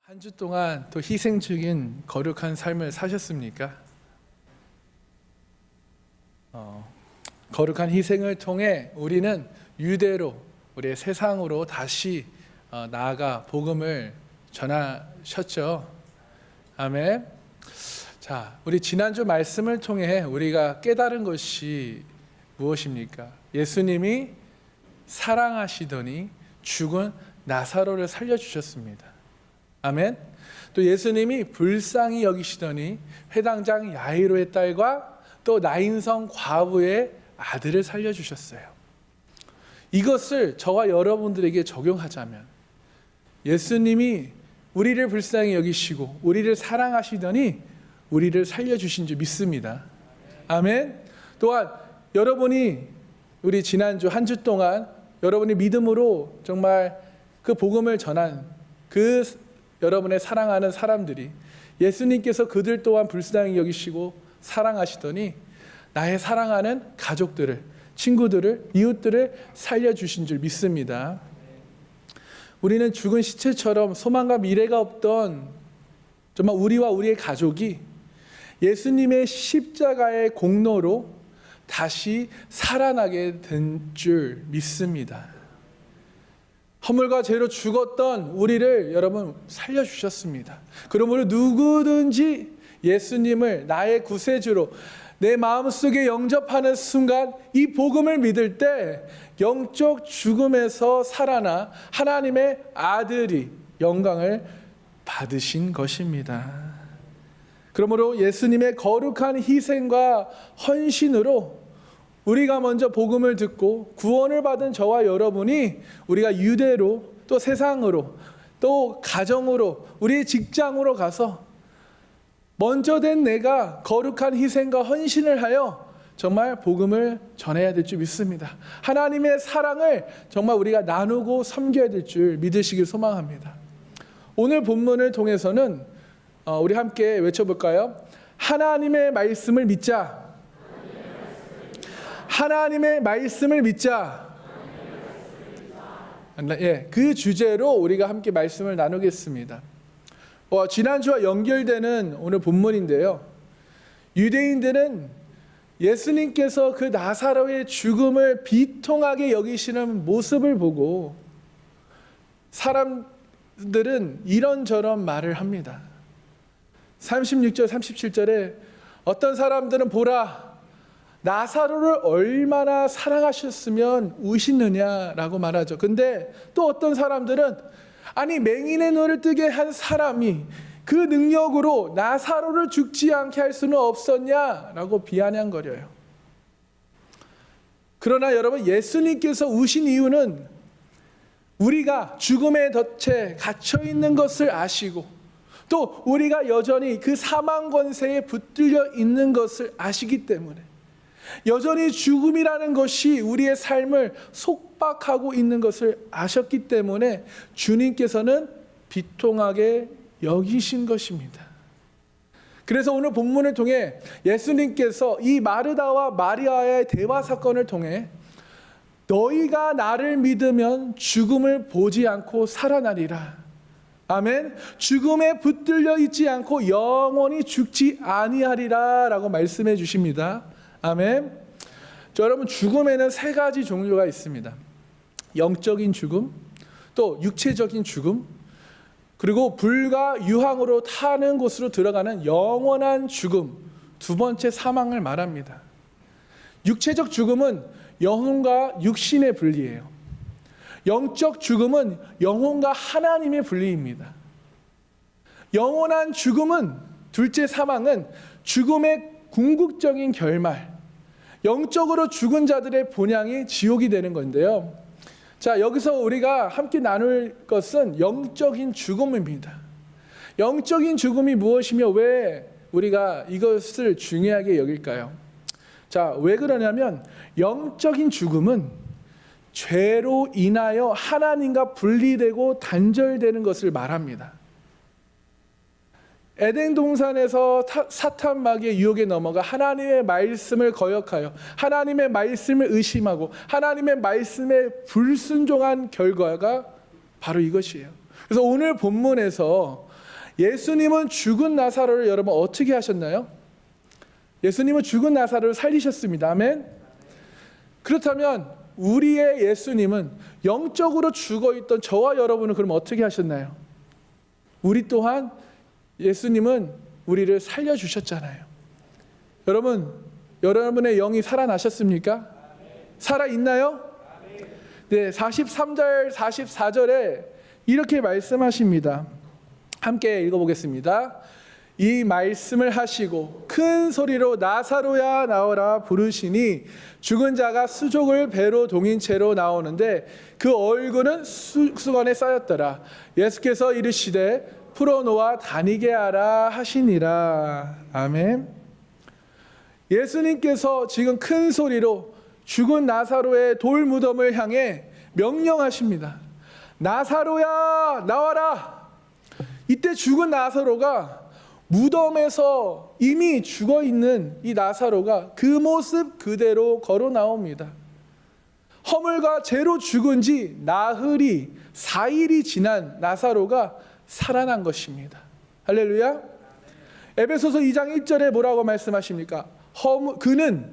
한 주 동안 또 희생적인 거룩한 삶을 사셨습니까? 거룩한 희생을 통해 우리는 유대로 우리의 세상으로 다시 나아가 복음을 전하셨죠. 아멘. 자, 우리 지난주 말씀을 통해 우리가 깨달은 것이 무엇입니까? 예수님이 사랑하시더니 죽은 나사로를 살려주셨습니다. 아멘. 또 예수님이 불쌍히 여기시더니 회당장 야이로의 딸과 또 나인성 과부의 아들을 살려주셨어요. 이것을 저와 여러분들에게 적용하자면 예수님이 우리를 불쌍히 여기시고 우리를 사랑하시더니 우리를 살려주신 줄 믿습니다. 아멘. 또한 여러분이 우리 지난주 한 주 동안 여러분이 믿음으로 정말 그 복음을 전한 그 여러분의 사랑하는 사람들이 예수님께서 그들 또한 불쌍히 여기시고 사랑하시더니 나의 사랑하는 가족들을, 친구들을, 이웃들을 살려주신 줄 믿습니다. 우리는 죽은 시체처럼 소망과 미래가 없던 정말 우리와 우리의 가족이 예수님의 십자가의 공로로 다시 살아나게 된 줄 믿습니다. 허물과 죄로 죽었던 우리를 여러분 살려주셨습니다. 그러므로 누구든지 예수님을 나의 구세주로 내 마음속에 영접하는 순간 이 복음을 믿을 때 영적 죽음에서 살아나 하나님의 아들이 영광을 받으신 것입니다. 그러므로 예수님의 거룩한 희생과 헌신으로 우리가 먼저 복음을 듣고 구원을 받은 저와 여러분이 우리가 유대로 또 세상으로 또 가정으로 우리의 직장으로 가서 먼저 된 내가 거룩한 희생과 헌신을 하여 정말 복음을 전해야 될 줄 믿습니다. 하나님의 사랑을 정말 우리가 나누고 섬겨야 될 줄 믿으시길 소망합니다. 오늘 본문을 통해서는 우리 함께 외쳐볼까요? 하나님의 말씀을 믿자. 하나님의 말씀을 믿자. 예, 그 주제로 우리가 함께 말씀을 나누겠습니다. 지난주와 연결되는 오늘 본문인데요. 유대인들은 예수님께서 그 나사로의 죽음을 비통하게 여기시는 모습을 보고 사람들은 이런저런 말을 합니다. 36절, 37절에 어떤 사람들은 보라, 나사로를 얼마나 사랑하셨으면 우시느냐라고 말하죠. 근데 또 어떤 사람들은 아니 맹인의 눈을 뜨게 한 사람이 그 능력으로 나사로를 죽지 않게 할 수는 없었냐라고 비아냥거려요. 그러나 여러분 예수님께서 우신 이유는 우리가 죽음의 덫에 갇혀 있는 것을 아시고 또 우리가 여전히 그 사망 권세에 붙들려 있는 것을 아시기 때문에 여전히 죽음이라는 것이 우리의 삶을 속박하고 있는 것을 아셨기 때문에 주님께서는 비통하게 여기신 것입니다. 그래서 오늘 본문을 통해 예수님께서 이 마르다와 마리아의 대화 사건을 통해 너희가 나를 믿으면 죽음을 보지 않고 살아나리라. 아멘. 죽음에 붙들려 있지 않고 영원히 죽지 아니하리라 라고 말씀해 주십니다. 아멘. 여러분 죽음에는 세 가지 종류가 있습니다. 영적인 죽음, 또 육체적인 죽음, 그리고 불과 유황으로 타는 곳으로 들어가는 영원한 죽음, 두 번째 사망을 말합니다. 육체적 죽음은 영혼과 육신의 분리예요. 영적 죽음은 영혼과 하나님의 분리입니다. 영원한 죽음은 둘째 사망은 죽음의 궁극적인 결말, 영적으로 죽은 자들의 본향이 지옥이 되는 건데요. 자, 여기서 우리가 함께 나눌 것은 영적인 죽음입니다. 영적인 죽음이 무엇이며 왜 우리가 이것을 중요하게 여길까요? 자, 왜 그러냐면 영적인 죽음은 죄로 인하여 하나님과 분리되고 단절되는 것을 말합니다. 에덴 동산에서 사탄 마귀의 유혹에 넘어가 하나님의 말씀을 거역하여 하나님의 말씀을 의심하고 하나님의 말씀에 불순종한 결과가 바로 이것이에요. 그래서 오늘 본문에서 예수님은 죽은 나사로를 여러분 어떻게 하셨나요? 예수님은 죽은 나사로를 살리셨습니다. 아멘. 그렇다면 우리의 예수님은 영적으로 죽어있던 저와 여러분은 그럼 어떻게 하셨나요? 우리 또한 예수님은 우리를 살려주셨잖아요. 여러분, 여러분의 영이 살아나셨습니까? 살아있나요? 네, 43절, 44절에 이렇게 말씀하십니다. 함께 읽어보겠습니다. 이 말씀을 하시고 큰 소리로 나사로야 나오라 부르시니 죽은 자가 수족을 배로 동인 채로 나오는데 그 얼굴은 수건에 쌓였더라. 예수께서 이르시되 풀어놓아 다니게 하라 하시니라. 아멘. 예수님께서 지금 큰 소리로 죽은 나사로의 돌 무덤을 향해 명령하십니다. 나사로야 나와라. 이때 죽은 나사로가 무덤에서 이미 죽어있는 이 나사로가 그 모습 그대로 걸어 나옵니다. 허물과 죄로 죽은 지 나흘이 4일이 지난 나사로가 살아난 것입니다. 할렐루야. 에베소서 2장 1절에 뭐라고 말씀하십니까? 그는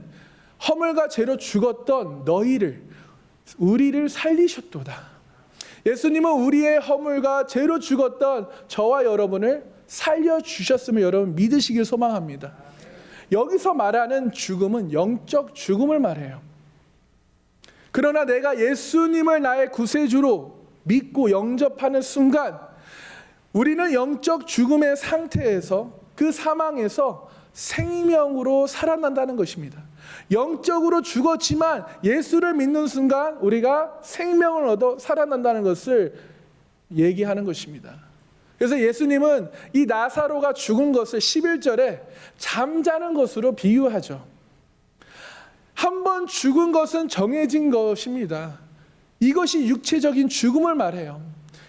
허물과 죄로 죽었던 너희를 우리를 살리셨도다. 예수님은 우리의 허물과 죄로 죽었던 저와 여러분을 살려주셨음을 여러분 믿으시길 소망합니다. 여기서 말하는 죽음은 영적 죽음을 말해요. 그러나 내가 예수님을 나의 구세주로 믿고 영접하는 순간 우리는 영적 죽음의 상태에서 그 사망에서 생명으로 살아난다는 것입니다. 영적으로 죽었지만 예수를 믿는 순간 우리가 생명을 얻어 살아난다는 것을 얘기하는 것입니다. 그래서 예수님은 이 나사로가 죽은 것을 11절에 잠자는 것으로 비유하죠. 한번 죽은 것은 정해진 것입니다. 이것이 육체적인 죽음을 말해요.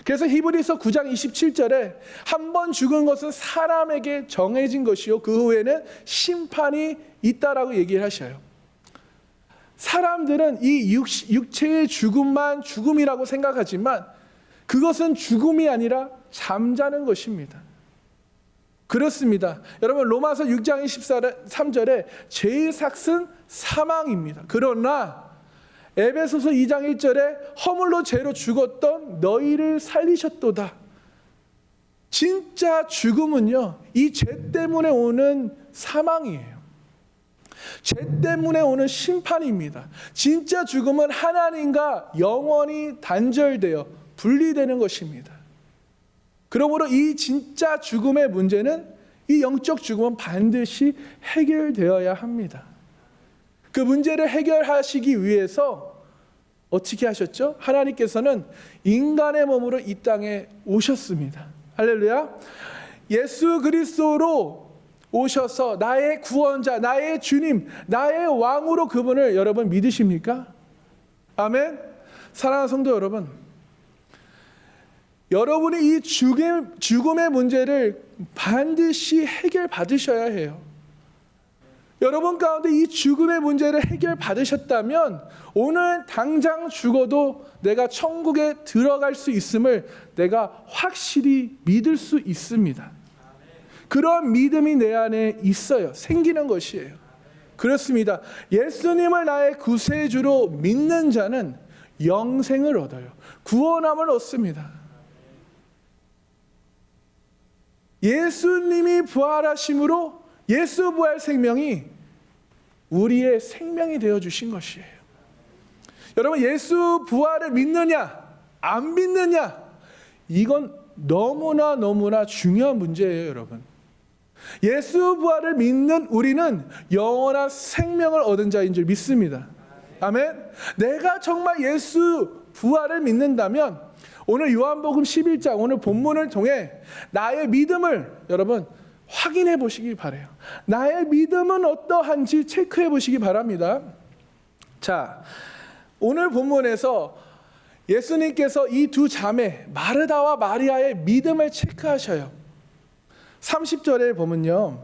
그래서 히브리서 9장 27절에 한번 죽은 것은 사람에게 정해진 것이요 그 후에는 심판이 있다라고 얘기를 하셔요. 사람들은 이 육체의 죽음만 죽음이라고 생각하지만 그것은 죽음이 아니라 잠자는 것입니다. 그렇습니다. 여러분 로마서 6장 23절에 죄의 삭은 사망입니다. 그러나 에베소서 2장 1절에 허물로 죄로 죽었던 너희를 살리셨도다. 진짜 죽음은요 이 죄 때문에 오는 사망이에요. 죄 때문에 오는 심판입니다. 진짜 죽음은 하나님과 영원히 단절되어 분리되는 것입니다. 그러므로 이 진짜 죽음의 문제는 이 영적 죽음은 반드시 해결되어야 합니다. 그 문제를 해결하시기 위해서 어떻게 하셨죠? 하나님께서는 인간의 몸으로 이 땅에 오셨습니다. 할렐루야. 예수 그리스도로 오셔서 나의 구원자, 나의 주님, 나의 왕으로 그분을 여러분 믿으십니까? 아멘. 사랑하는 성도 여러분, 여러분이 이 죽음의 문제를 반드시 해결받으셔야 해요. 여러분 가운데 이 죽음의 문제를 해결받으셨다면 오늘 당장 죽어도 내가 천국에 들어갈 수 있음을 내가 확실히 믿을 수 있습니다. 그런 믿음이 내 안에 있어요. 생기는 것이에요. 그렇습니다. 예수님을 나의 구세주로 믿는 자는 영생을 얻어요. 구원함을 얻습니다. 예수님이 부활하심으로 예수 부활 생명이 우리의 생명이 되어주신 것이에요. 여러분 예수 부활을 믿느냐 안 믿느냐 이건 너무나 중요한 문제예요. 여러분 예수 부활을 믿는 우리는 영원한 생명을 얻은 자인 줄 믿습니다. 아멘. 내가 정말 예수 부활을 믿는다면 오늘 요한복음 11장 오늘 본문을 통해 나의 믿음을 여러분 확인해 보시기 바라요. 나의 믿음은 어떠한지 체크해 보시기 바랍니다. 자, 오늘 본문에서 예수님께서 이 두 자매 마르다와 마리아의 믿음을 체크하셔요. 30절에 보면요,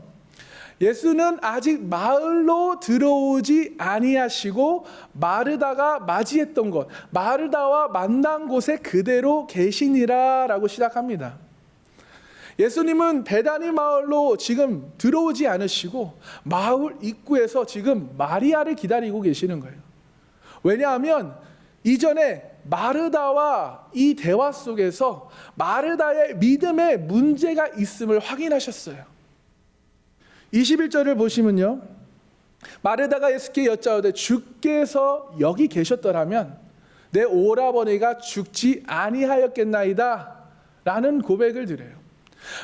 예수는 아직 마을로 들어오지 아니하시고 마르다가 맞이했던 곳, 마르다와 만난 곳에 그대로 계시니라 라고 시작합니다. 예수님은 베다니 마을로 지금 들어오지 않으시고 마을 입구에서 지금 마리아를 기다리고 계시는 거예요. 왜냐하면 이전에 마르다와 이 대화 속에서 마르다의 믿음에 문제가 있음을 확인하셨어요. 21절을 보시면요, 마르다가 예수께 여짜오되 주께서 여기 계셨더라면 내 오라버니가 죽지 아니하였겠나이다 라는 고백을 드려요.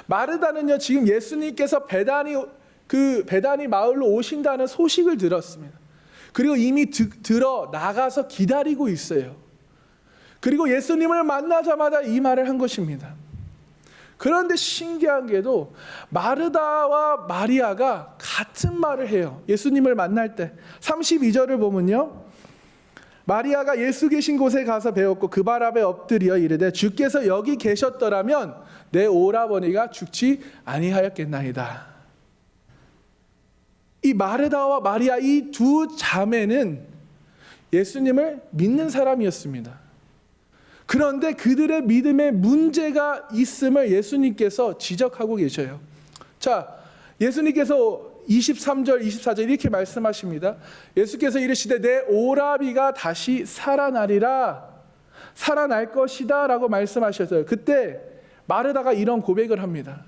마르다는요, 지금 예수님께서 베다니 마을로 오신다는 소식을 들었습니다. 그리고 이미 들어 나가서 기다리고 있어요. 그리고 예수님을 만나자마자 이 말을 한 것입니다. 그런데 신기한 게도 마르다와 마리아가 같은 말을 해요. 예수님을 만날 때 32절을 보면요, 마리아가 예수 계신 곳에 가서 배웠고 그 발 앞에 엎드려 이르되 주께서 여기 계셨더라면 내 오라버니가 죽지 아니하였겠나이다. 이 마르다와 마리아, 이 두 자매는 예수님을 믿는 사람이었습니다. 그런데 그들의 믿음에 문제가 있음을 예수님께서 지적하고 계셔요. 자, 예수님께서 23절, 24절 이렇게 말씀하십니다. 예수께서 이르시되 내 오라비가 다시 살아나리라, 살아날 것이다 라고 말씀하셨어요. 그때 마르다가 이런 고백을 합니다.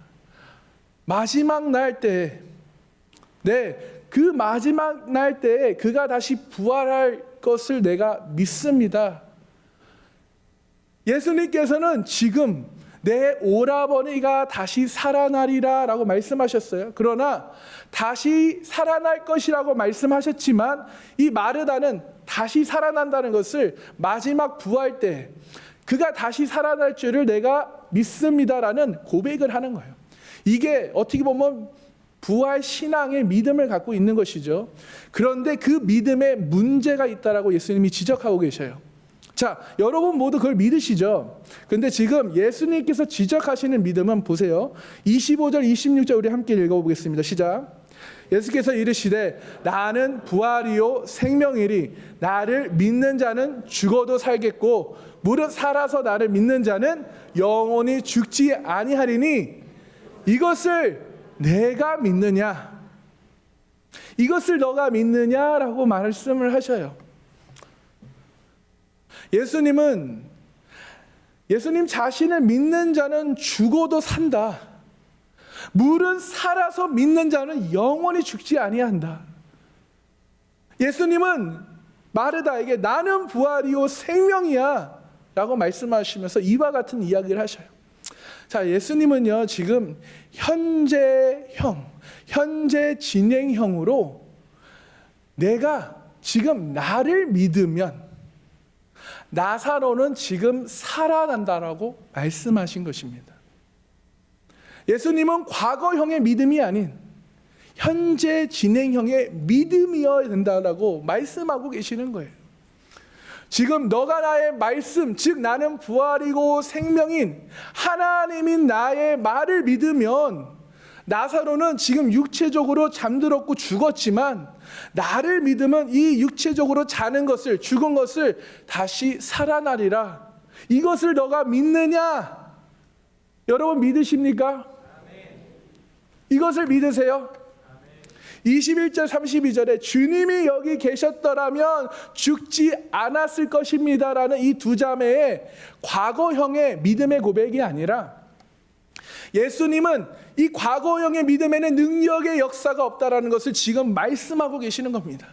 마지막 날 때, 그 마지막 날 때에 그가 다시 부활할 것을 내가 믿습니다. 예수님께서는 지금 내 오라버니가 다시 살아나리라 라고 말씀하셨어요. 그러나 다시 살아날 것이라고 말씀하셨지만 이 마르다는 다시 살아난다는 것을 마지막 부활 때 그가 다시 살아날 줄을 내가 믿습니다라는 고백을 하는 거예요. 이게 어떻게 보면 부활 신앙의 믿음을 갖고 있는 것이죠. 그런데 그 믿음에 문제가 있다라고 예수님이 지적하고 계셔요. 자, 여러분 모두 그걸 믿으시죠? 근데 지금 예수님께서 지적하시는 믿음은 보세요. 25절, 26절 우리 함께 읽어보겠습니다. 시작. 예수께서 이르시되 나는 부활이요 생명이리 나를 믿는 자는 죽어도 살겠고 무릇 살아서 나를 믿는 자는 영원히 죽지 아니하리니 이것을 내가 믿느냐? 이것을 너가 믿느냐라고 말씀을 하셔요. 예수님 자신을 믿는 자는 죽어도 산다. 물은 살아서 믿는 자는 영원히 죽지 아니한다. 예수님은 마르다에게 나는 부활이요 생명이야 라고 말씀하시면서 이와 같은 이야기를 하셔요. 자, 예수님은요 지금 현재 진행형으로 내가 지금 나를 믿으면 나사로는 지금 살아난다라고 말씀하신 것입니다. 예수님은 과거형의 믿음이 아닌 현재 진행형의 믿음이어야 된다라고 말씀하고 계시는 거예요. 지금 너가 나의 말씀, 즉 나는 부활이고 생명인 하나님인 나의 말을 믿으면 나사로는 지금 육체적으로 잠들었고 죽었지만 나를 믿으면 이 육체적으로 자는 것을, 죽은 것을 다시 살아나리라. 이것을 너가 믿느냐? 여러분 믿으십니까? 이것을 믿으세요? 21절 32절에 주님이 여기 계셨더라면 죽지 않았을 것입니다 라는 이 두 자매의 과거형의 믿음의 고백이 아니라 예수님은 이 과거형의 믿음에는 능력의 역사가 없다라는 것을 지금 말씀하고 계시는 겁니다.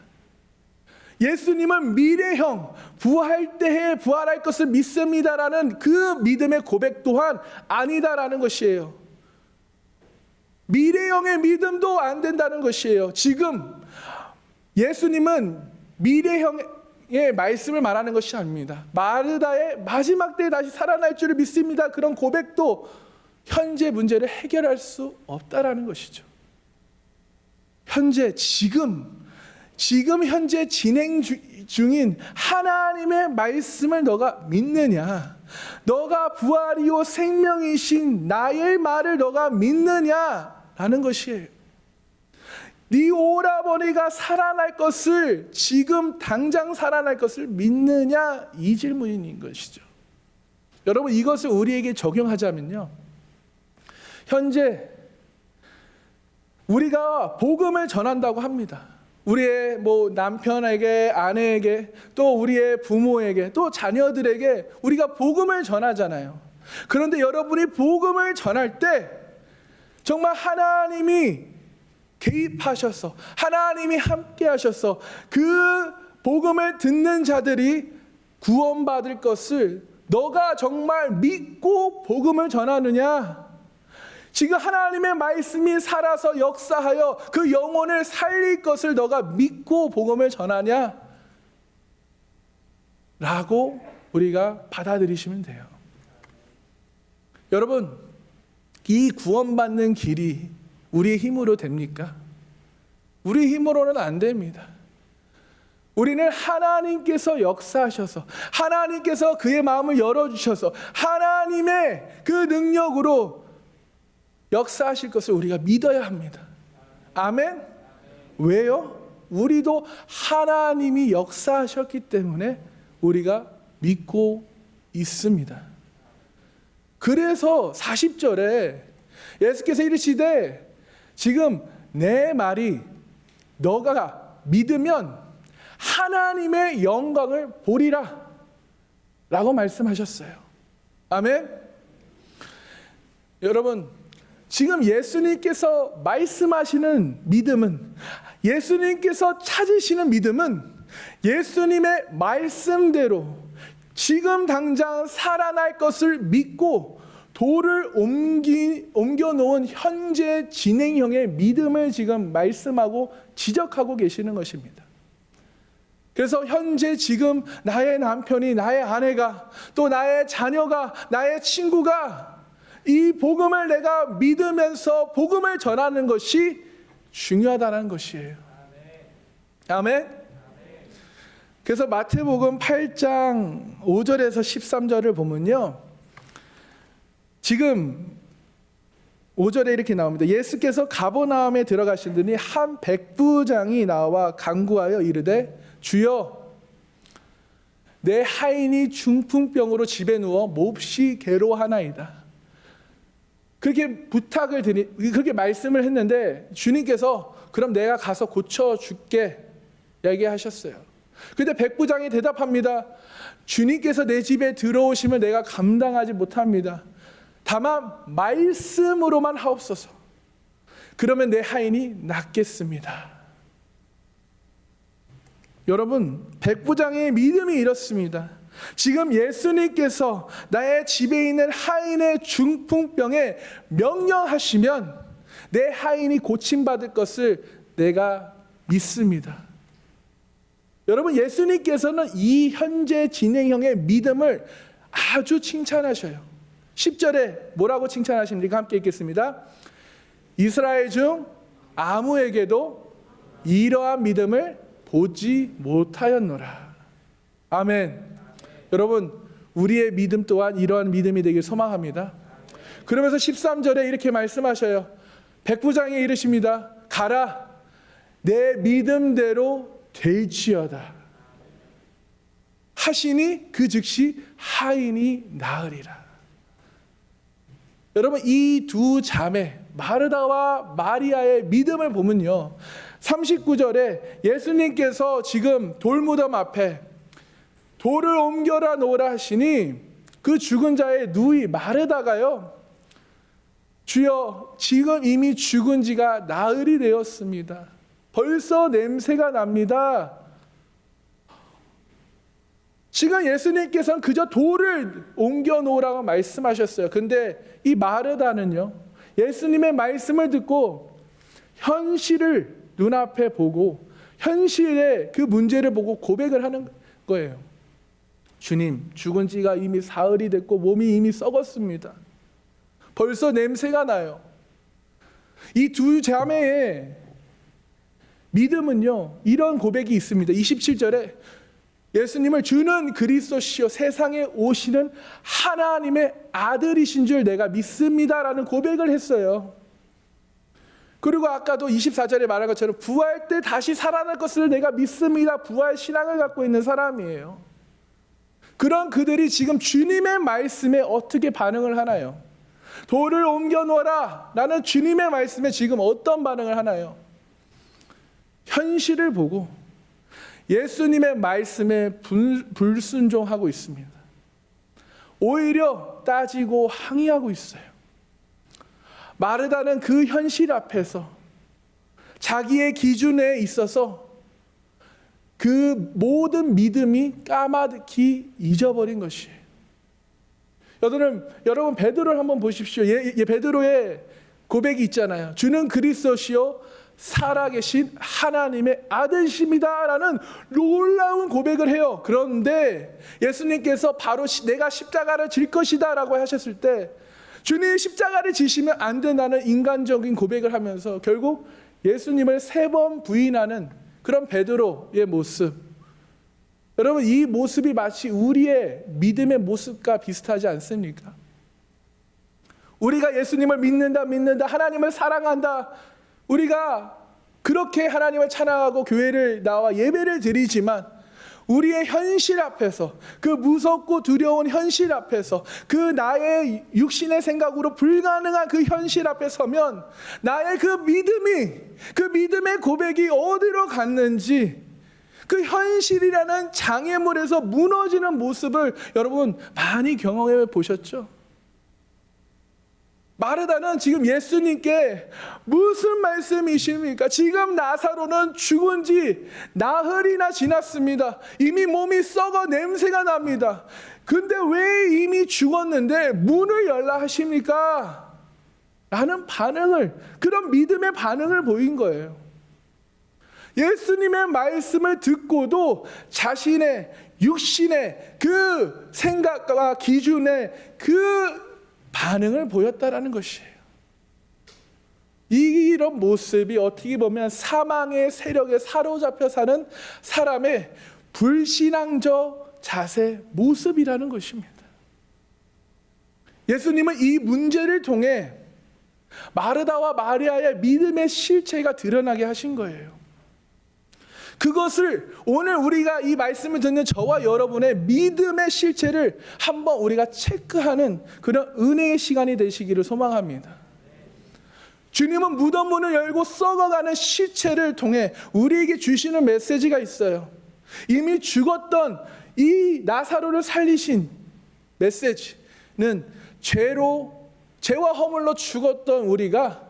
예수님은 미래형, 부활 때에 부활할 것을 믿습니다라는 그 믿음의 고백 또한 아니다라는 것이에요. 미래형의 믿음도 안 된다는 것이에요. 지금 예수님은 미래형의 말씀을 말하는 것이 아닙니다. 마르다의 마지막 때에 다시 살아날 줄을 믿습니다. 그런 고백도 현재 문제를 해결할 수 없다라는 것이죠. 지금 현재 진행 중인 하나님의 말씀을 너가 믿느냐? 너가 부활이요 생명이신 나의 말을 너가 믿느냐라는 것이에요. 네 오라버니가 살아날 것을, 지금 당장 살아날 것을 믿느냐? 이 질문인 것이죠. 여러분 이것을 우리에게 적용하자면요, 현재 우리가 복음을 전한다고 합니다. 우리의 남편에게, 아내에게, 또 우리의 부모에게, 또 자녀들에게 우리가 복음을 전하잖아요. 그런데 여러분이 복음을 전할 때 정말 하나님이 개입하셔서, 하나님이 함께 하셔서 그 복음을 듣는 자들이 구원받을 것을 너가 정말 믿고 복음을 전하느냐? 지금 하나님의 말씀이 살아서 역사하여 그 영혼을 살릴 것을 너가 믿고 복음을 전하냐? 라고 우리가 받아들이시면 돼요. 여러분, 이 구원받는 길이 우리의 힘으로 됩니까? 우리 힘으로는 안 됩니다. 우리는 하나님께서 역사하셔서, 하나님께서 그의 마음을 열어주셔서 하나님의 그 능력으로 역사하실 것을 우리가 믿어야 합니다. 아멘? 왜요? 우리도 하나님이 역사하셨기 때문에 우리가 믿고 있습니다. 그래서 40절에 예수께서 이르시되 지금 내 말이 너가 믿으면 하나님의 영광을 보리라 라고 말씀하셨어요. 아멘? 여러분, 지금 예수님께서 말씀하시는 믿음은, 예수님께서 찾으시는 믿음은 예수님의 말씀대로 지금 당장 살아날 것을 믿고 돌을 옮겨 놓은 현재 진행형의 믿음을 지금 말씀하고 지적하고 계시는 것입니다. 그래서 현재 지금 나의 남편이, 나의 아내가, 또 나의 자녀가, 나의 친구가 이 복음을 내가 믿으면서 복음을 전하는 것이 중요하다는 것이에요. 아멘. 그래서 마태복음 8장 5절에서 13절을 보면요, 지금 5절에 이렇게 나옵니다. 예수께서 가버나움에 들어가시더니 한 백부장이 나와 간구하여 이르되 주여, 내 하인이 중풍병으로 집에 누워 몹시 괴로워하나이다. 그렇게 그렇게 말씀을 했는데 주님께서 그럼 내가 가서 고쳐줄게 얘기하셨어요. 근데 백부장이 대답합니다. 주님께서 내 집에 들어오시면 내가 감당하지 못합니다. 다만 말씀으로만 하옵소서. 그러면 내 하인이 낫겠습니다. 여러분, 백부장의 믿음이 이렇습니다. 지금 예수님께서 나의 집에 있는 하인의 중풍병에 명령하시면 내 하인이 고침받을 것을 내가 믿습니다. 여러분, 예수님께서는 이 현재 진행형의 믿음을 아주 칭찬하셔요. 10절에 뭐라고 칭찬하십니까? 함께 읽겠습니다. 이스라엘 중 아무에게도 이러한 믿음을 보지 못하였노라. 아멘. 여러분, 우리의 믿음 또한 이러한 믿음이 되길 소망합니다. 그러면서 13절에 이렇게 말씀하셔요. 백부장이 이르십니다. 가라, 내 믿음대로 될지어다 하시니 그 즉시 하인이 나으리라. 여러분, 이 두 자매 마르다와 마리아의 믿음을 보면요, 39절에 예수님께서 지금 돌무덤 앞에 돌을 옮겨라 놓으라 하시니 그 죽은 자의 누이 마르다가요, 주여, 지금 이미 죽은 지가 나흘이 되었습니다. 벌써 냄새가 납니다. 지금 예수님께서는 그저 돌을 옮겨 놓으라고 말씀하셨어요. 근데 이 마르다는요, 예수님의 말씀을 듣고 현실을 눈앞에 보고 현실의 그 문제를 보고 고백을 하는 거예요. 주님, 죽은 지가 이미 사흘이 됐고 몸이 이미 썩었습니다. 벌써 냄새가 나요. 이 두 자매의 믿음은요, 이런 고백이 있습니다. 27절에 예수님을 주는 그리스도시요 세상에 오시는 하나님의 아들이신 줄 내가 믿습니다라는 고백을 했어요. 그리고 아까도 24절에 말한 것처럼 부활 때 다시 살아날 것을 내가 믿습니다. 부활 신앙을 갖고 있는 사람이에요. 그런 그들이 지금 주님의 말씀에 어떻게 반응을 하나요? 돌을 옮겨 놓아라 라는 주님의 말씀에 지금 어떤 반응을 하나요? 현실을 보고 예수님의 말씀에 불순종하고 있습니다. 오히려 따지고 항의하고 있어요. 마르다는 그 현실 앞에서 자기의 기준에 있어서 그 모든 믿음이 까마득히 잊어버린 것이에요. 여러분 베드로를 한번 보십시오. 베드로의 고백이 있잖아요. 주는 그리스도시요 살아계신 하나님의 아들이십니다 라는 놀라운 고백을 해요. 그런데 예수님께서 바로 내가 십자가를 질 것이다 라고 하셨을 때 주님이 십자가를 지시면 안 된다는 인간적인 고백을 하면서 결국 예수님을 3번 부인하는 그런 베드로의 모습. 여러분, 이 모습이 마치 우리의 믿음의 모습과 비슷하지 않습니까? 우리가 예수님을 믿는다, 하나님을 사랑한다. 우리가 그렇게 하나님을 찬양하고 교회를 나와 예배를 드리지만 우리의 현실 앞에서, 그 무섭고 두려운 현실 앞에서, 그 나의 육신의 생각으로 불가능한 그 현실 앞에 서면 나의 그 믿음의 고백이 어디로 갔는지, 그 현실이라는 장애물에서 무너지는 모습을 여러분 많이 경험해 보셨죠? 마르다는 지금 예수님께 무슨 말씀이십니까? 지금 나사로는 죽은 지 나흘이나 지났습니다. 이미 몸이 썩어 냄새가 납니다. 근데 왜 이미 죽었는데 문을 열라 하십니까? 라는 그런 믿음의 반응을 보인 거예요. 예수님의 말씀을 듣고도 자신의 육신의 그 생각과 기준의 그 반응을 보였다라는 것이에요. 이런 모습이 어떻게 보면 사망의 세력에 사로잡혀 사는 사람의 불신앙적 자세 모습이라는 것입니다. 예수님은 이 문제를 통해 마르다와 마리아의 믿음의 실체가 드러나게 하신 거예요. 그것을 오늘 우리가 이 말씀을 듣는 저와 여러분의 믿음의 실체를 한번 우리가 체크하는 그런 은혜의 시간이 되시기를 소망합니다. 주님은 무덤 문을 열고 썩어가는 시체를 통해 우리에게 주시는 메시지가 있어요. 이미 죽었던 이 나사로를 살리신 메시지는 죄와 허물로 죽었던 우리가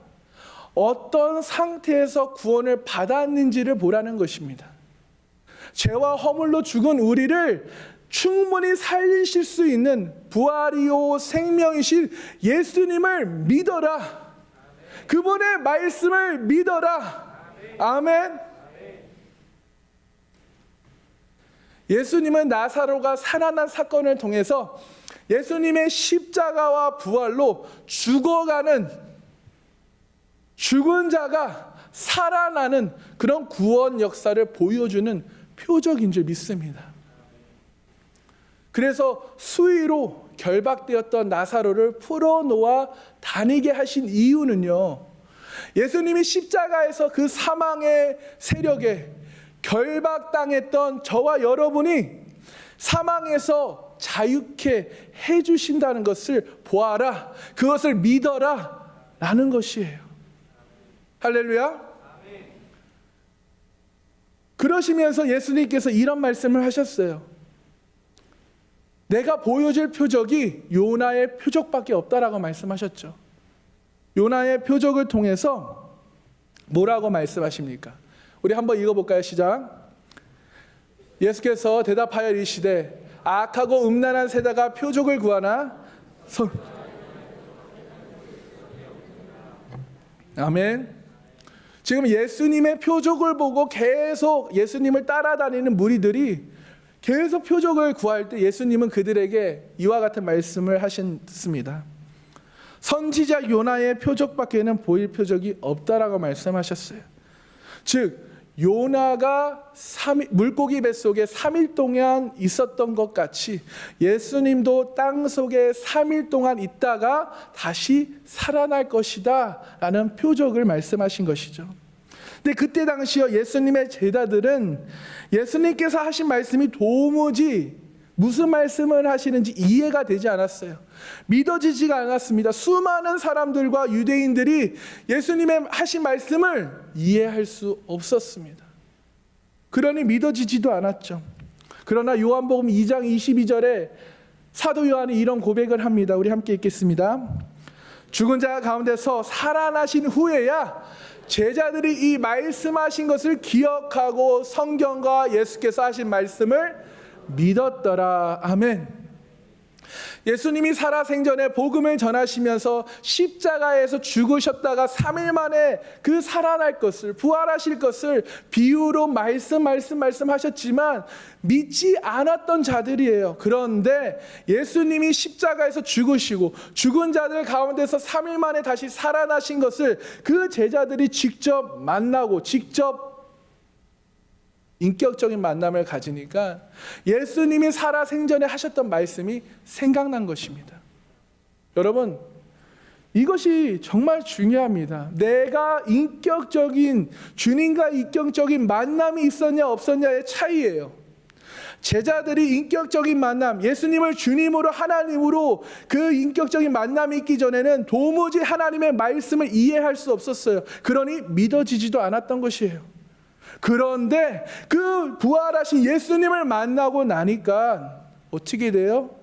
어떤 상태에서 구원을 받았는지를 보라는 것입니다. 죄와 허물로 죽은 우리를 충분히 살리실 수 있는 부활이요 생명이신 예수님을 믿어라. 그분의 말씀을 믿어라. 아멘. 예수님은 나사로가 살아난 사건을 통해서 예수님의 십자가와 부활로 죽은 자가 살아나는 그런 구원 역사를 보여주는 표적인 줄 믿습니다. 그래서 수위로 결박되었던 나사로를 풀어놓아 다니게 하신 이유는요, 예수님이 십자가에서 그 사망의 세력에 결박당했던 저와 여러분이 사망에서 자유케 해주신다는 것을 보아라, 그것을 믿어라 라는 것이에요. 할렐루야. 그러시면서 예수님께서 이런 말씀을 하셨어요. 내가 보여줄 표적이 요나의 표적밖에 없다라고 말씀하셨죠. 요나의 표적을 통해서 뭐라고 말씀하십니까? 우리 한번 읽어볼까요? 시작. 예수께서 대답하여 이르시되 악하고 음란한 세대가 표적을 구하나 아멘. 지금 예수님의 표적을 보고 계속 예수님을 따라다니는 무리들이 계속 표적을 구할 때 예수님은 그들에게 이와 같은 말씀을 하셨습니다. 선지자 요나의 표적밖에는 보일 표적이 없다라고 말씀하셨어요. 즉 요나가 물고기 뱃속에 3일 동안 있었던 것 같이 예수님도 땅속에 3일 동안 있다가 다시 살아날 것이다 라는 표적을 말씀하신 것이죠. 근데 그때 당시에 예수님의 제자들은 예수님께서 하신 말씀이 도무지 무슨 말씀을 하시는지 이해가 되지 않았어요. 믿어지지가 않았습니다. 수많은 사람들과 유대인들이 예수님의 하신 말씀을 이해할 수 없었습니다. 그러니 믿어지지도 않았죠. 그러나 요한복음 2장 22절에 사도 요한이 이런 고백을 합니다. 우리 함께 읽겠습니다. 죽은 자 가운데서 살아나신 후에야 제자들이 이 말씀하신 것을 기억하고 성경과 예수께서 하신 말씀을 믿었더라. 아멘. 예수님이 살아생전에 복음을 전하시면서 십자가에서 죽으셨다가 3일 만에 그 살아날 것을, 부활하실 것을 비유로 말씀하셨지만 믿지 않았던 자들이에요. 그런데 예수님이 십자가에서 죽으시고 죽은 자들 가운데서 3일 만에 다시 살아나신 것을 그 제자들이 직접 만나고 직접 인격적인 만남을 가지니까 예수님이 살아생전에 하셨던 말씀이 생각난 것입니다. 여러분, 이것이 정말 중요합니다. 내가 인격적인, 주님과 인격적인 만남이 있었냐 없었냐의 차이예요. 제자들이 인격적인 만남, 예수님을 주님으로 하나님으로 그 인격적인 만남이 있기 전에는 도무지 하나님의 말씀을 이해할 수 없었어요. 그러니 믿어지지도 않았던 것이에요. 그런데 그 부활하신 예수님을 만나고 나니까 어떻게 돼요?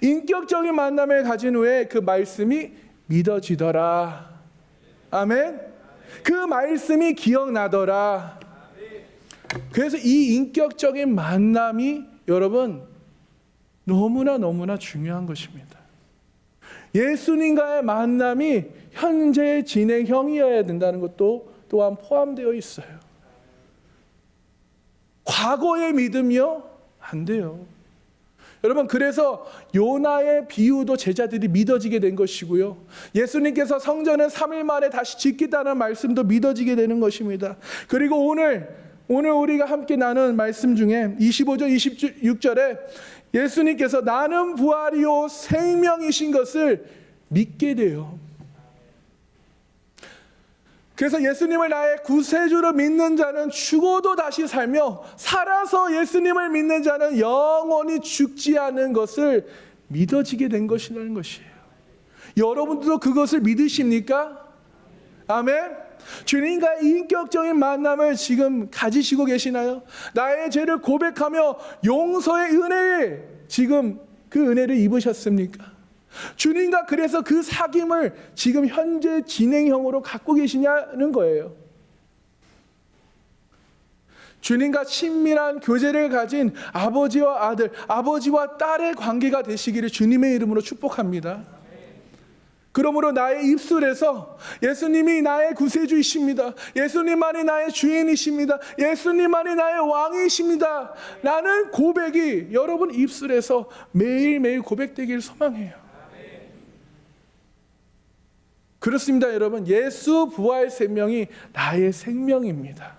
인격적인 만남을 가진 후에 그 말씀이 믿어지더라. 아멘. 그 말씀이 기억나더라. 그래서 이 인격적인 만남이 여러분 너무나 중요한 것입니다. 예수님과의 만남이 현재 진행형이어야 된다는 것도 또한 포함되어 있어요. 과거의 믿음이요? 안 돼요. 여러분, 그래서 요나의 비유도 제자들이 믿어지게 된 것이고요. 예수님께서 성전을 3일 만에 다시 짓겠다는 말씀도 믿어지게 되는 것입니다. 그리고 오늘 우리가 함께 나눈 말씀 중에 25절, 26절에 예수님께서 나는 부활이요 생명이신 것을 믿게 돼요. 그래서 예수님을 나의 구세주로 믿는 자는 죽어도 다시 살며 살아서 예수님을 믿는 자는 영원히 죽지 않은 것을 믿어지게 된 것이라는 것이에요. 여러분들도 그것을 믿으십니까? 아멘. 주님과의 인격적인 만남을 지금 가지시고 계시나요? 나의 죄를 고백하며 용서의 은혜에 지금 그 은혜를 입으셨습니까? 주님과 그래서 그 사귐을 지금 현재 진행형으로 갖고 계시냐는 거예요. 주님과 친밀한 교제를 가진 아버지와 아들, 아버지와 딸의 관계가 되시기를 주님의 이름으로 축복합니다. 그러므로 나의 입술에서 예수님이 나의 구세주이십니다. 예수님만이 나의 주인이십니다. 예수님만이 나의 왕이십니다. 라는 고백이 여러분 입술에서 매일매일 고백되길 소망해요. 그렇습니다, 여러분. 예수 부활 생명이 나의 생명입니다.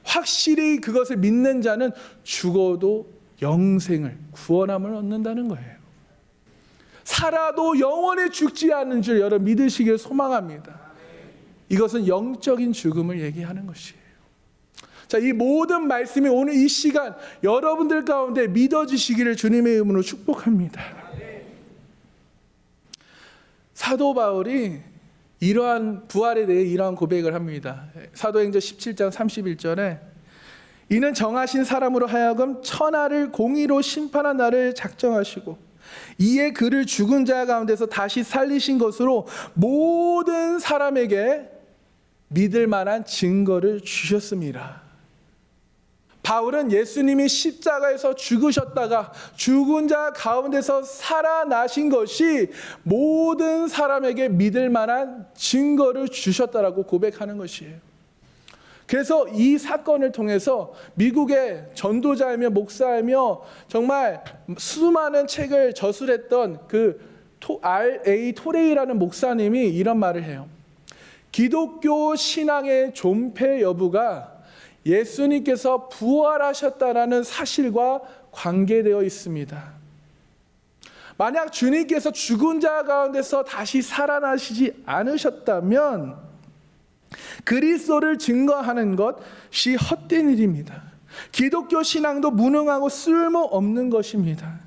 확실히 그것을 믿는 자는 죽어도 영생을, 구원함을 얻는다는 거예요. 살아도 영원히 죽지 않은 줄 여러분 믿으시길 소망합니다. 이것은 영적인 죽음을 얘기하는 것이에요. 자, 이 모든 말씀이 오늘 이 시간 여러분들 가운데 믿어지시기를 주님의 이름으로 축복합니다. 사도 바울이 이러한 부활에 대해 이러한 고백을 합니다. 사도행전 17장 31절에 이는 정하신 사람으로 하여금 천하를 공의로 심판한 날을 작정하시고 이에 그를 죽은 자 가운데서 다시 살리신 것으로 모든 사람에게 믿을 만한 증거를 주셨습니다. 바울은 예수님이 십자가에서 죽으셨다가 죽은 자 가운데서 살아나신 것이 모든 사람에게 믿을 만한 증거를 주셨다라고 고백하는 것이에요. 그래서 이 사건을 통해서 미국의 전도자이며 목사이며 정말 수많은 책을 저술했던 그 R.A. 토레이라는 목사님이 이런 말을 해요. 기독교 신앙의 존폐 여부가 예수님께서 부활하셨다라는 사실과 관계되어 있습니다. 만약 주님께서 죽은 자 가운데서 다시 살아나시지 않으셨다면 그리스도를 증거하는 것이 헛된 일입니다. 기독교 신앙도 무능하고 쓸모없는 것입니다.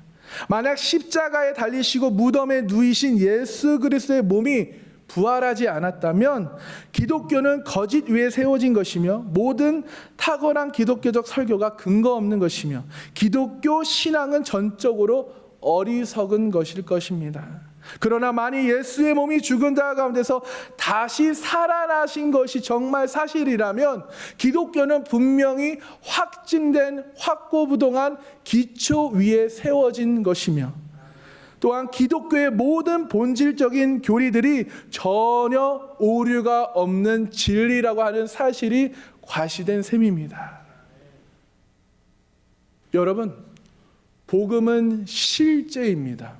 만약 십자가에 달리시고 무덤에 누이신 예수 그리스도의 몸이 부활하지 않았다면 기독교는 거짓 위에 세워진 것이며 모든 탁월한 기독교적 설교가 근거 없는 것이며 기독교 신앙은 전적으로 어리석은 것일 것입니다. 그러나 만일 예수의 몸이 죽은 자 가운데서 다시 살아나신 것이 정말 사실이라면 기독교는 분명히 확증된 확고부동한 기초 위에 세워진 것이며 또한 기독교의 모든 본질적인 교리들이 전혀 오류가 없는 진리라고 하는 사실이 과시된 셈입니다. 여러분, 복음은 실제입니다.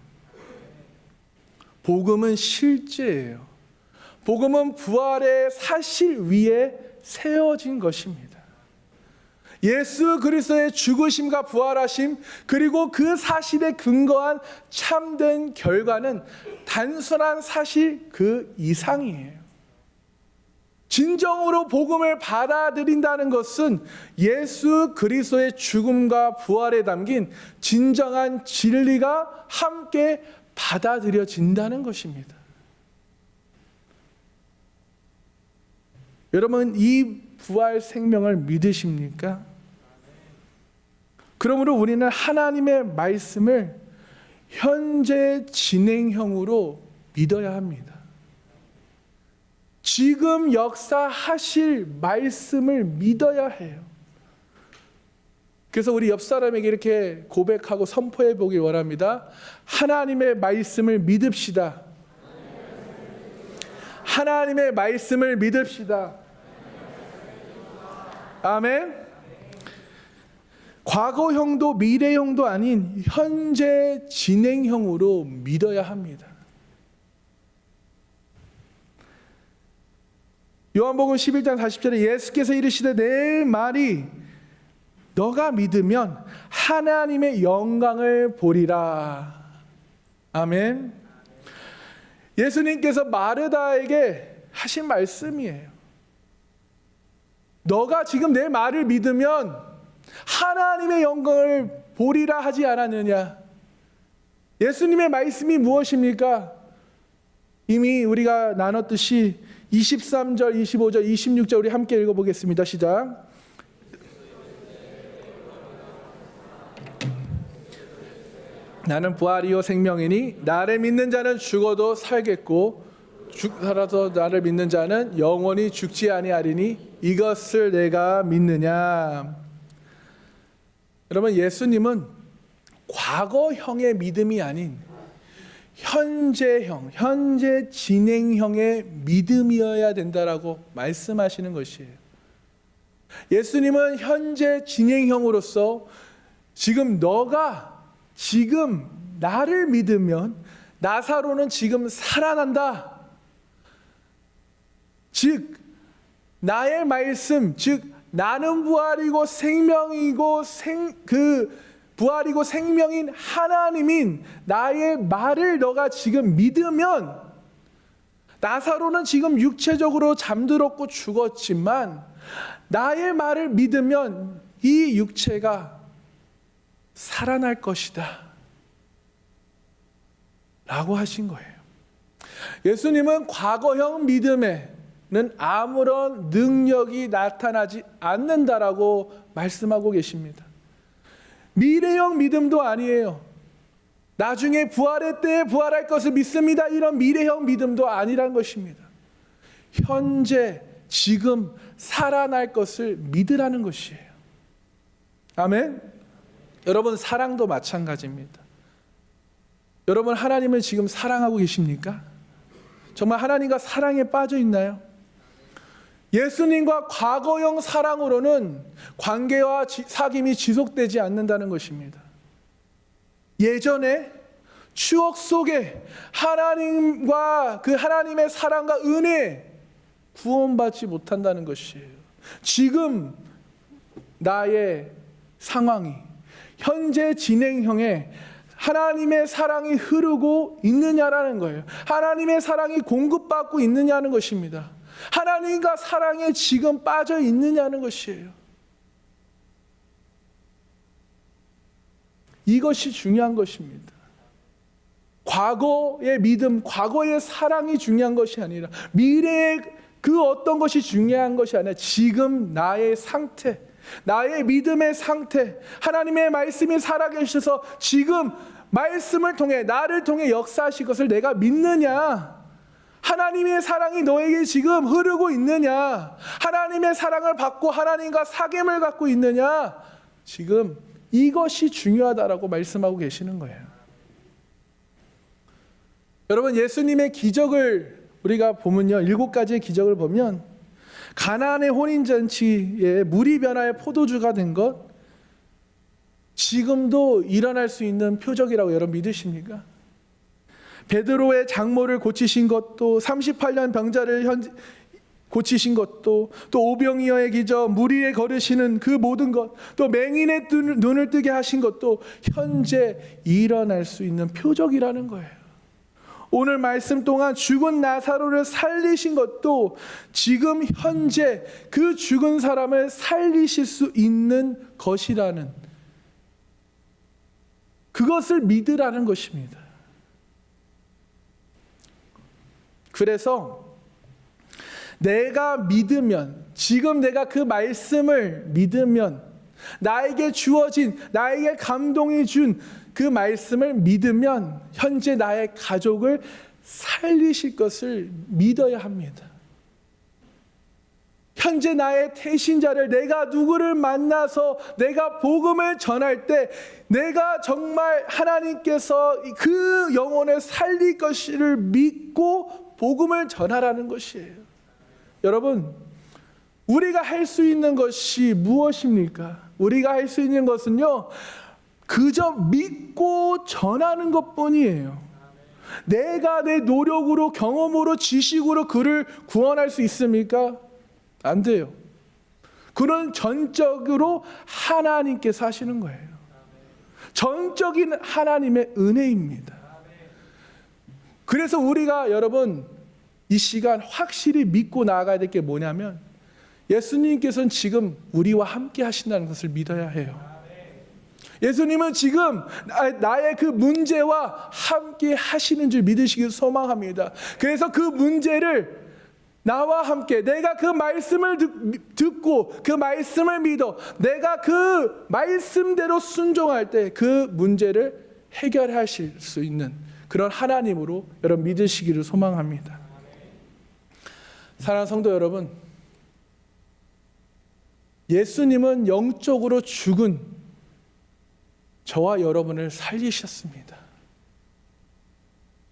복음은 실제예요. 복음은 부활의 사실 위에 세워진 것입니다. 예수 그리스도의 죽으심과 부활하심 그리고 그 사실에 근거한 참된 결과는 단순한 사실 그 이상이에요. 진정으로 복음을 받아들인다는 것은 예수 그리스도의 죽음과 부활에 담긴 진정한 진리가 함께 받아들여진다는 것입니다. 여러분, 이 부활 생명을 믿으십니까? 그러므로 우리는 하나님의 말씀을 현재 진행형으로 믿어야 합니다. 지금 역사하실 말씀을 믿어야 해요. 그래서 우리 옆 사람에게 이렇게 고백하고 선포해 보길 원합니다. 하나님의 말씀을 믿읍시다. 하나님의 말씀을 믿읍시다. 아멘. 과거형도 미래형도 아닌 현재 진행형으로 믿어야 합니다. 요한복음 11장 40절에 예수께서 이르시되 내 말이 너가 믿으면 하나님의 영광을 보리라. 아멘. 예수님께서 마르다에게 하신 말씀이에요. 너가 지금 내 말을 믿으면 하나님의 영광을 보리라 하지 않았느냐? 예수님의 말씀이 무엇입니까? 이미 우리가 나눴듯이 23절, 25절, 26절 우리 함께 읽어보겠습니다. 시작. 나는 부활이요 생명이니 나를 믿는 자는 죽어도 살겠고 살아서 나를 믿는 자는 영원히 죽지 아니하리니 이것을 내가 믿느냐. 여러분, 예수님은 과거형의 믿음이 아닌 현재형, 현재 진행형의 믿음이어야 된다라고 말씀하시는 것이에요. 예수님은 현재 진행형으로서 지금 너가 지금 나를 믿으면 나사로는 지금 살아난다. 즉 나의 말씀, 즉 나는 부활이고 생명이고 부활이고 생명인 하나님인 나의 말을 너가 지금 믿으면 나사로는 지금 육체적으로 잠들었고 죽었지만 나의 말을 믿으면 이 육체가 살아날 것이다 라고 하신 거예요. 예수님은 과거형 믿음에는 아무런 능력이 나타나지 않는다라고 말씀하고 계십니다. 미래형 믿음도 아니에요. 나중에 부활의 때에 부활할 것을 믿습니다. 이런 미래형 믿음도 아니란 것입니다. 현재 지금 살아날 것을 믿으라는 것이에요. 아멘. 여러분, 사랑도 마찬가지입니다. 여러분, 하나님을 지금 사랑하고 계십니까? 정말 하나님과 사랑에 빠져 있나요? 예수님과 과거형 사랑으로는 관계와 사귐이 지속되지 않는다는 것입니다. 예전에 추억 속에 하나님과 그 하나님의 사랑과 은혜 구원받지 못한다는 것이에요. 지금 나의 상황이 현재 진행형에 하나님의 사랑이 흐르고 있느냐라는 거예요. 하나님의 사랑이 공급받고 있느냐는 것입니다. 하나님과 사랑에 지금 빠져 있느냐는 것이에요. 이것이 중요한 것입니다. 과거의 믿음, 과거의 사랑이 중요한 것이 아니라 미래의 그 어떤 것이 중요한 것이 아니라 지금 나의 상태, 나의 믿음의 상태, 하나님의 말씀이 살아계셔서 지금 말씀을 통해 나를 통해 역사하실 것을 내가 믿느냐, 하나님의 사랑이 너에게 지금 흐르고 있느냐, 하나님의 사랑을 받고 하나님과 사귐을 갖고 있느냐, 지금 이것이 중요하다라고 말씀하고 계시는 거예요. 여러분, 예수님의 기적을 우리가 보면요, 7가지의 기적을 보면 가나안의 혼인잔치에 물이 변하여 포도주가 된 것, 지금도 일어날 수 있는 표적이라고 여러분 믿으십니까? 베드로의 장모를 고치신 것도, 38년 병자를 고치신 것도, 또 오병이어의 기적, 물 위에 걸으시는 그 모든 것, 또 맹인의 눈을 뜨게 하신 것도 현재 일어날 수 있는 표적이라는 거예요. 오늘 말씀 동안 죽은 나사로를 살리신 것도 지금 현재 그 죽은 사람을 살리실 수 있는 것이라는, 그것을 믿으라는 것입니다. 그래서 내가 믿으면, 지금 내가 그 말씀을 믿으면, 나에게 주어진, 나에게 감동이 준 그 말씀을 믿으면 현재 나의 가족을 살리실 것을 믿어야 합니다. 현재 나의 태신자를, 내가 누구를 만나서 내가 복음을 전할 때 내가 정말 하나님께서 그 영혼을 살릴 것을 믿고 복음을 전하라는 것이에요. 여러분, 우리가 할 수 있는 것이 무엇입니까? 우리가 할 수 있는 것은요, 그저 믿고 전하는 것뿐이에요. 내가 내 노력으로, 경험으로, 지식으로 그를 구원할 수 있습니까? 안 돼요. 그런 전적으로 하나님께서 하시는 거예요. 전적인 하나님의 은혜입니다. 그래서 우리가 여러분 이 시간 확실히 믿고 나아가야 될 게 뭐냐면, 예수님께서는 지금 우리와 함께 하신다는 것을 믿어야 해요. 예수님은 지금 나의 그 문제와 함께 하시는 줄 믿으시길 소망합니다. 그래서 그 문제를 나와 함께, 내가 그 말씀을 듣고 그 말씀을 믿어 내가 그 말씀대로 순종할 때 그 문제를 해결하실 수 있는 그런 하나님으로 여러분 믿으시기를 소망합니다. 사랑하는 성도 여러분, 예수님은 영적으로 죽은 저와 여러분을 살리셨습니다.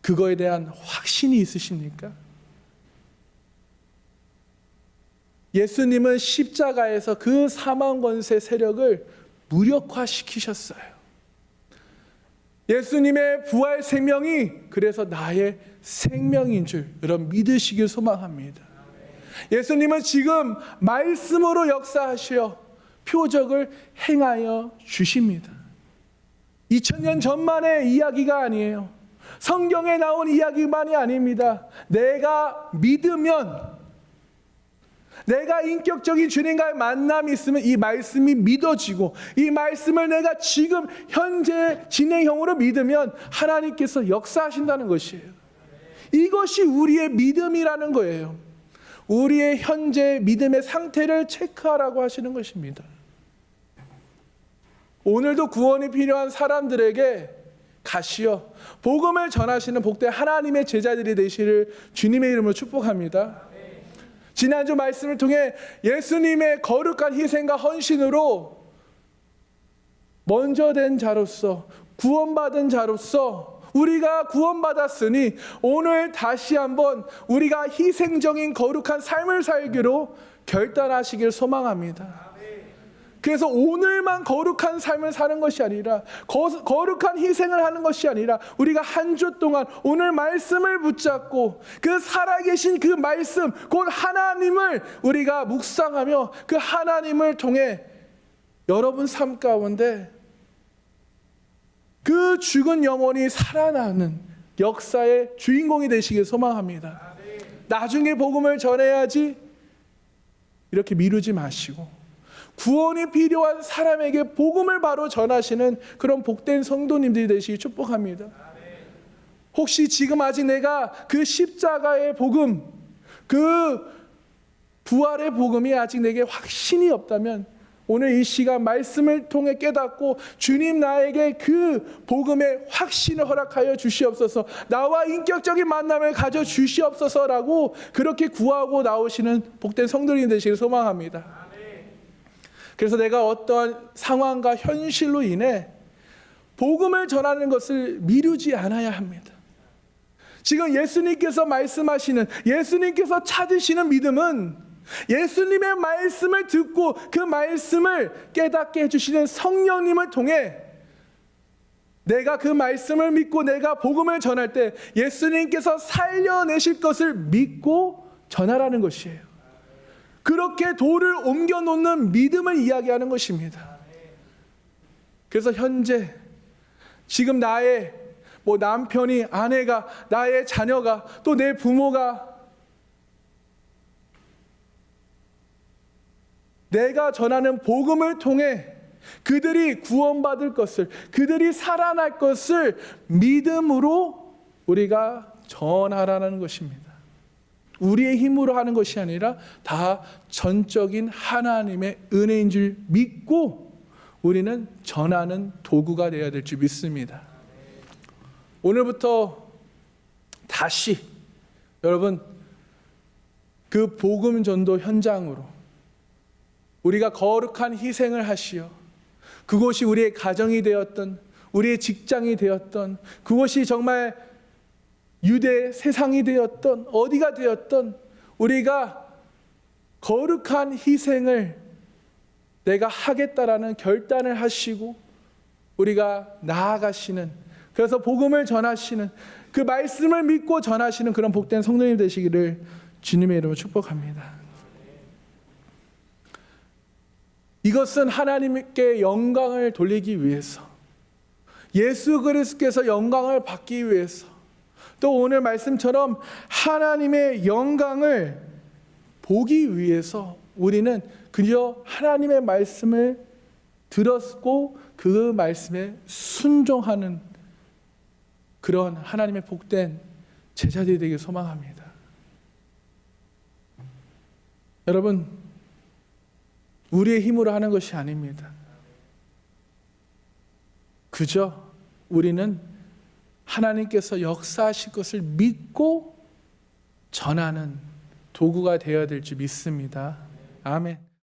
그거에 대한 확신이 있으십니까? 예수님은 십자가에서 그 사망 권세 세력을 무력화시키셨어요. 예수님의 부활 생명이 그래서 나의 생명인 줄 여러분 믿으시길 소망합니다. 예수님은 지금 말씀으로 역사하시어 표적을 행하여 주십니다. 2000년 전만의 이야기가 아니에요. 성경에 나온 이야기만이 아닙니다. 내가 믿으면, 내가 인격적인 주님과의 만남이 있으면 이 말씀이 믿어지고, 이 말씀을 내가 지금 현재 진행형으로 믿으면 하나님께서 역사하신다는 것이에요. 이것이 우리의 믿음이라는 거예요. 우리의 현재 믿음의 상태를 체크하라고 하시는 것입니다. 오늘도 구원이 필요한 사람들에게 가시어 복음을 전하시는 복된 하나님의 제자들이 되시를 주님의 이름으로 축복합니다. 지난주 말씀을 통해 예수님의 거룩한 희생과 헌신으로 먼저 된 자로서, 구원받은 자로서 우리가 구원받았으니 오늘 다시 한번 우리가 희생적인 거룩한 삶을 살기로 결단하시길 소망합니다. 그래서 오늘만 거룩한 삶을 사는 것이 아니라, 거룩한 희생을 하는 것이 아니라, 우리가 한 주 동안 오늘 말씀을 붙잡고 그 살아계신 그 말씀, 곧 하나님을 우리가 묵상하며 그 하나님을 통해 여러분 삶 가운데 그 죽은 영혼이 살아나는 역사의 주인공이 되시길 소망합니다. 나중에 복음을 전해야지 이렇게 미루지 마시고, 구원이 필요한 사람에게 복음을 바로 전하시는 그런 복된 성도님들이 되시기 축복합니다. 혹시 지금 아직 내가 그 십자가의 복음, 그 부활의 복음이 아직 내게 확신이 없다면 오늘 이 시간 말씀을 통해 깨닫고 주님 나에게 그 복음의 확신을 허락하여 주시옵소서, 나와 인격적인 만남을 가져 주시옵소서라고 그렇게 구하고 나오시는 복된 성도님 되시길 소망합니다. 그래서 내가 어떠한 상황과 현실로 인해 복음을 전하는 것을 미루지 않아야 합니다. 지금 예수님께서 말씀하시는, 예수님께서 찾으시는 믿음은 예수님의 말씀을 듣고 그 말씀을 깨닫게 해주시는 성령님을 통해 내가 그 말씀을 믿고 내가 복음을 전할 때 예수님께서 살려내실 것을 믿고 전하라는 것이에요. 그렇게 돌을 옮겨 놓는 믿음을 이야기하는 것입니다. 그래서 현재 지금 나의 남편이, 아내가, 나의 자녀가, 또 내 부모가 내가 전하는 복음을 통해 그들이 구원받을 것을, 그들이 살아날 것을 믿음으로 우리가 전하라는 것입니다. 우리의 힘으로 하는 것이 아니라 다 전적인 하나님의 은혜인 줄 믿고 우리는 전하는 도구가 되어야 될 줄 믿습니다. 오늘부터 다시 여러분 그 복음 전도 현장으로 우리가 거룩한 희생을 하시어 그곳이 우리의 가정이 되었던, 우리의 직장이 되었던, 그곳이 정말 유대 세상이 되었던, 어디가 되었던 우리가 거룩한 희생을 내가 하겠다라는 결단을 하시고 우리가 나아가시는, 그래서 복음을 전하시는, 그 말씀을 믿고 전하시는 그런 복된 성도님 되시기를 주님의 이름으로 축복합니다. 이것은 하나님께 영광을 돌리기 위해서, 예수 그리스도께서 영광을 받기 위해서, 또 오늘 말씀처럼 하나님의 영광을 보기 위해서 우리는 그저 하나님의 말씀을 들었고 그 말씀에 순종하는 그런 하나님의 복된 제자들이 되길 소망합니다. 여러분, 우리의 힘으로 하는 것이 아닙니다. 그저 우리는 하나님께서 역사하실 것을 믿고 전하는 도구가 되어야 될 줄 믿습니다. 아멘.